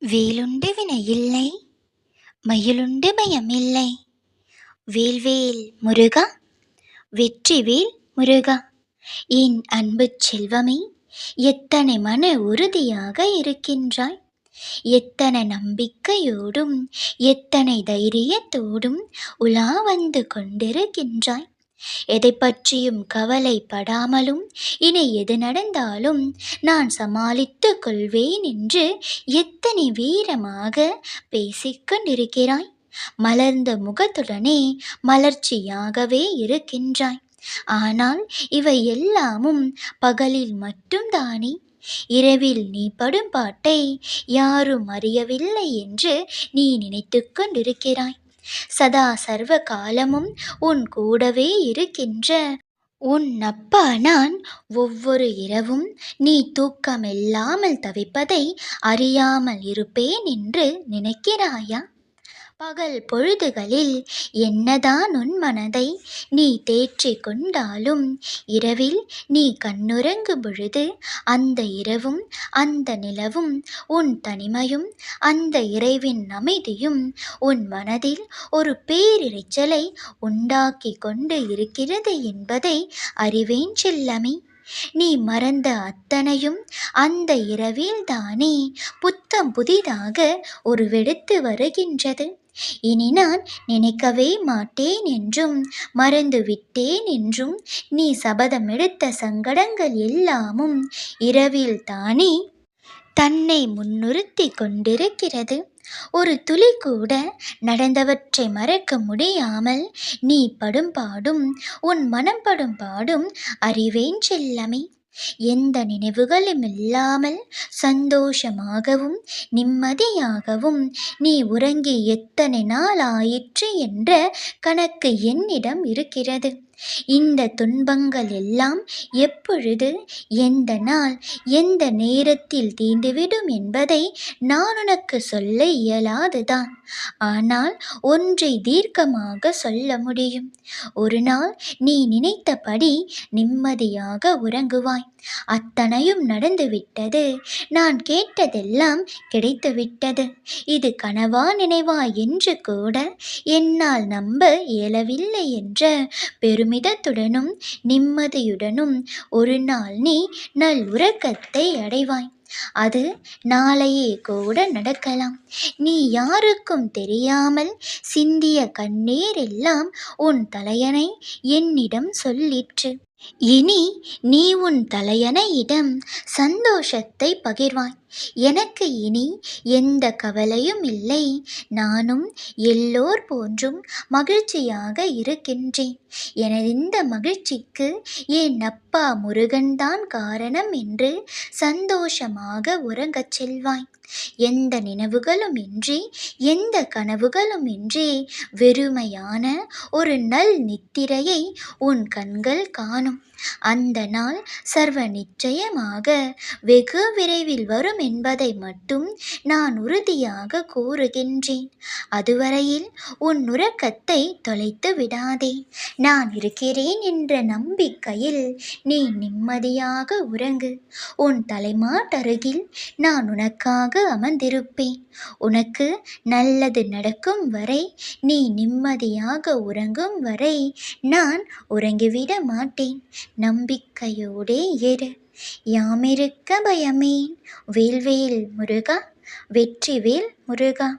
வேலுண்டு வினையில்லை, மயிலுண்டு பயமில்லை. வேல்வேல் முருகா, வெற்றிவேல் முருகா. என் அன்புச் செல்வமே, எத்தனை மன உறுதியாக இருக்கின்றாய்! எத்தனை நம்பிக்கையோடும் எத்தனை தைரியத்தோடும் உலா வந்து கொண்டிருக்கின்றாய்! எதை பற்றியும் கவலைப்படாமலும் இனி எது நடந்தாலும் நான் சமாளித்துக் கொள்வேன் என்று எத்தனை வீரமாக பேசிக்கொண்டிருக்கிறாய்! மலர்ந்த முகத்துடனே மலர்ச்சியாகவே இருக்கின்றாய். ஆனால் இவை எல்லாமும் பகலில் மட்டும்தானே? இரவில் நீ படும் பாட்டை யாரும் அறியவில்லை என்று நீ நினைத்து கொண்டிருக்கிறாய். சதா சர்வ காலமும் உன் கூடவே இருக்கின்ற உன் அப்பா நான் ஒவ்வொரு இரவும் நீ தூக்கமில்லாமல் தவிப்பதை அறியாமல் இருப்பேன் என்று நினைக்கிறாயா? பகல் பொழுதுகளில் என்னதான் உன் மனதை நீ தேற்றிக் கொண்டாலும் இரவில் நீ கண்ணுறங்கும் பொழுது அந்த இரவும் அந்த நிலவும் உன் தனிமையும் அந்த இறைவின் அமைதியும் உன் மனதில் ஒரு பேரிரைச்சலை உண்டாக்கி கொண்டு இருக்கிறது என்பதை அறிவேன் செல்லமே. நீ மறந்த அத்தனையும் அந்த இரவில்தானே புத்தம் புதிதாக உருவெடுத்து வருகின்றது. இனி நான் நினைக்கவே மாட்டேன் என்றும் மறந்து விட்டேன் என்றும் நீ சபதமெடுத்த சங்கடங்கள் எல்லாமும் இரவில் தானே தன்னை முன்னிறுத்தி கொண்டிருக்கிறது. ஒரு துளி கூட நடந்தவற்றை மறக்க முடியாமல் நீ படும் பாடும் உன் மனம் படும் பாடும் அறிவேன் செல்லமே. எந்த நினைவுகளும் இல்லாமல் சந்தோஷமாகவும் நிம்மதியாகவும் நீ உறங்கி எத்தனை நாள் ஆயிற்று என்ற கணக்கு என்னிடம் இருக்கிறது. இந்த துன்பங்கள் எல்லாம் எப்பொழுது, எந்த நாள், எந்த நேரத்தில் தீர்ந்துவிடும் என்பதை நான் உனக்கு சொல்ல இயலாதுதான். ஆனால் ஒன்றை தீர்க்கமாக சொல்ல முடியும். ஒரு நாள் நீ நினைத்தபடி நிம்மதியாக உறங்குவாய். அத்தனையும் நடந்துவிட்டது. நான் கேட்டதெல்லாம் கிடைத்துவிட்டது. இது கனவா நினைவா என்று கூட என்னால் நம்ப இயலவில்லை என்ற பெருமிதத்துடனும் நிம்மதியுடனும் ஒரு நாள் நீ நல் உறக்கத்தை அடைவாய். அது நாளையே கூட நடக்கலாம். நீ யாருக்கும் தெரியாமல் சிந்திய கண்ணீர் எல்லாம் உன் தலையணை என்னிடம் சொல்லிற்று. இனி நீ உன் தலையணையிடம் சந்தோஷத்தை பகிர்வாய். எனக்கு இனி எந்த கவலையும் இல்லை. நானும் எல்லோர் போன்றும் மகிழ்ச்சியாக இருக்கின்றேன். எனது இந்த மகிழ்ச்சிக்கு என் அப்பா முருகன்தான் காரணம் என்று சந்தோஷமாக உறங்கச் செல்வாய். எந்த நினைவுகளும் இன்றி எந்த கனவுகளும் இன்றி வெறுமையான ஒரு நல் நித்திரையை உன் கண்கள் காணும். அந்த நாள் சர்வ நிச்சயமாக வெகு விரைவில் வரும் என்பதை மட்டும் நான் உறுதியாக கூறுகின்றேன். அதுவரையில் உன் உறக்கத்தை தொலைத்து விடாதே. நான் இருக்கிறேன் என்ற நம்பிக்கையில் நீ நிம்மதியாக உறங்கு. உன் தலைமாட்டருகில் நான் உனக்காக அமர்ந்திருப்பேன். உனக்கு நல்லது நடக்கும் வரை, நீ நிம்மதியாக உறங்கும் வரை நான் உறங்கிவிட மாட்டேன். நம்பிக்கையோடே இரு. யாமிருக்க பயமேன். வேல்வேல் முருகா, வெற்றிவேல் முருகா.